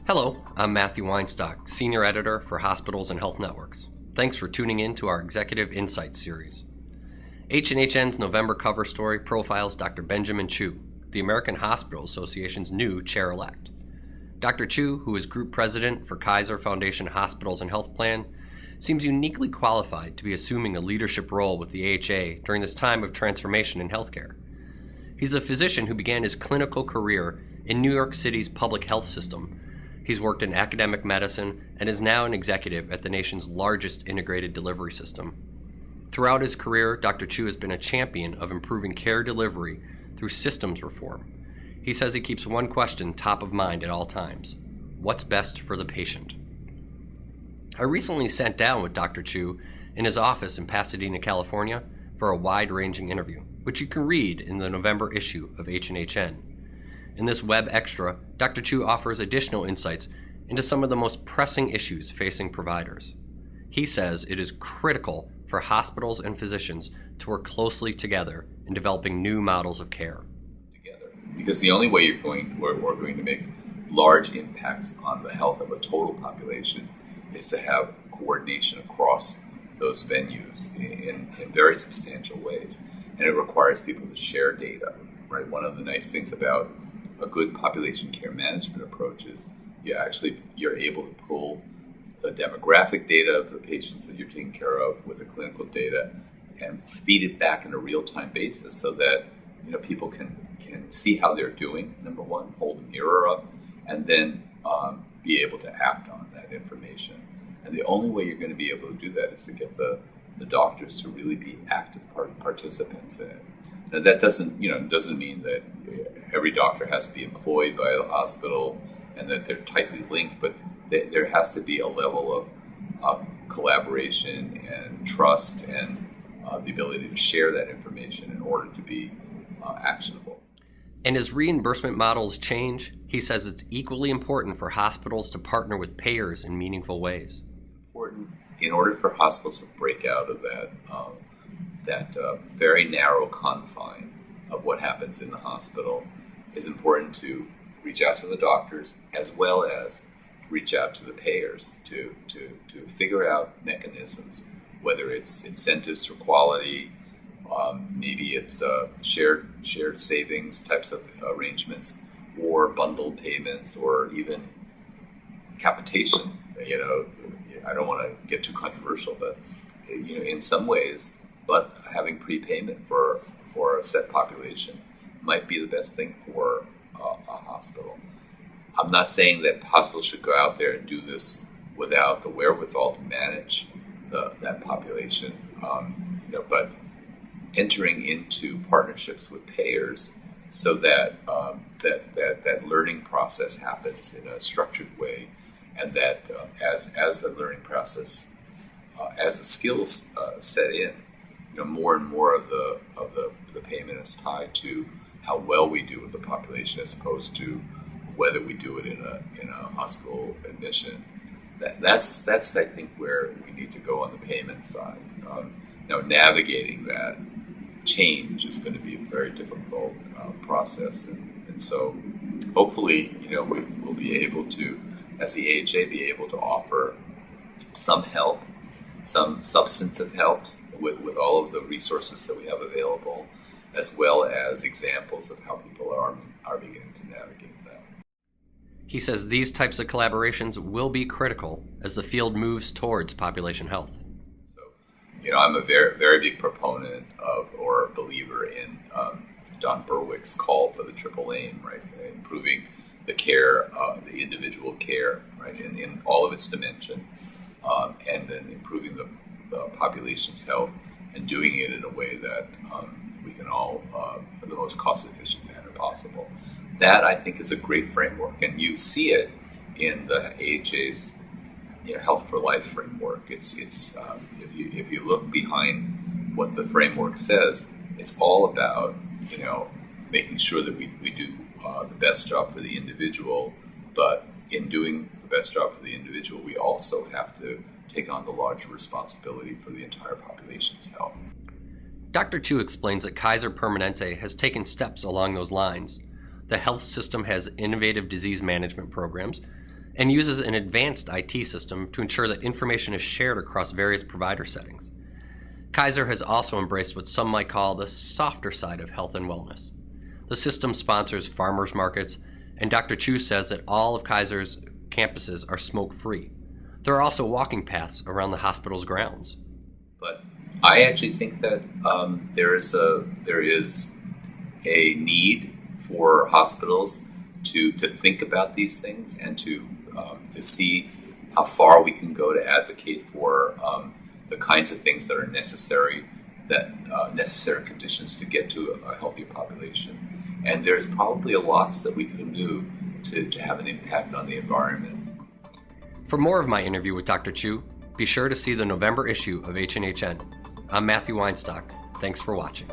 Hello, I'm Matthew Weinstock, Senior Editor for Hospitals and Health Networks. Thanks for tuning in to our Executive Insights series. H&HN's November cover story profiles Dr. Benjamin Chu, the American Hospital Association's new chair-elect. Dr. Chu, who is Group President for Kaiser Foundation Hospitals and Health Plan, seems uniquely qualified to be assuming a leadership role with the AHA during this time of transformation in healthcare. He's a physician who began his clinical career in New York City's public health system. He's worked in academic medicine and is now an executive at the nation's largest integrated delivery system. Throughout his career, Dr. Chu has been a champion of improving care delivery through systems reform. He says he keeps one question top of mind at all times: what's best for the patient? I recently sat down with Dr. Chu in his office in Pasadena, California, for a wide-ranging interview, which you can read in the November issue of H&HN. In this web extra, Dr. Chu offers additional insights into some of the most pressing issues facing providers. He says it is critical for hospitals and physicians to work closely together in developing new models of care. Because the only way we're going to make large impacts on the health of a total population is to have coordination across those venues in very substantial ways. And it requires people to share data, right? One of the nice things about a good population care management approach is you're able to pull the demographic data of the patients that you're taking care of with the clinical data and feed it back on a real-time basis so that people can see how they're doing, number one, hold a mirror up, and then be able to act on that information. And the only way you're going to be able to do that is to get the doctors to really be active participants in it. Now that doesn't mean that every doctor has to be employed by the hospital and that they're tightly linked, but there has to be a level of collaboration and trust and the ability to share that information in order to be actionable. And as reimbursement models change, he says it's equally important for hospitals to partner with payers in meaningful ways. It's important in order for hospitals to break out of that very narrow confine of what happens in the hospital. It's important to reach out to the doctors as well as reach out to the payers to figure out mechanisms, whether it's incentives for quality, maybe it's shared savings types of arrangements, or bundled payments, or even capitation. I don't want to get too controversial, but in some ways, but having prepayment for a set population might be the best thing for a hospital. I'm not saying that hospitals should go out there and do this without the wherewithal to manage that population, but entering into partnerships with payers so that that learning process happens in a structured way, and that as the learning process, as the skills set in, more and more of the payment is tied to how well we do with the population, as opposed to whether we do it in a hospital admission. That's I think where we need to go on the payment side. Now navigating that change is going to be a very difficult process, and so hopefully we'll be able to, as the AHA, be able to offer some help, some substantive help with all of the resources that we have available, as well as examples of how people are beginning to navigate that. He says these types of collaborations will be critical as the field moves towards population health. So, I'm a very, very big proponent of, or believer in, Don Berwick's call for the triple aim, right? Improving the care, the individual care, right, in all of its dimension, and then improving the population's health, and doing it in a way that we can all, in the most cost-efficient manner possible. That, I think, is a great framework, and you see it in the AHA's Health for Life framework. It's if you look behind what the framework says, it's all about making sure that we do the best job for the individual, but in doing the best job for the individual, we also have to take on the larger responsibility for the entire population's health. Dr. Chu explains that Kaiser Permanente has taken steps along those lines. The health system has innovative disease management programs, and uses an advanced IT system to ensure that information is shared across various provider settings. Kaiser has also embraced what some might call the softer side of health and wellness. The system sponsors farmers markets, and Dr. Chu says that all of Kaiser's campuses are smoke-free. There are also walking paths around the hospital's grounds. But I actually think that there is a need for hospitals to think about these things and to see how far we can go to advocate for the kinds of things that are necessary conditions to get to a healthier population. And there's probably a lot that we can do to have an impact on the environment. For more of my interview with Dr. Chu, be sure to see the November issue of H&HN. I'm Matthew Weinstock. Thanks for watching.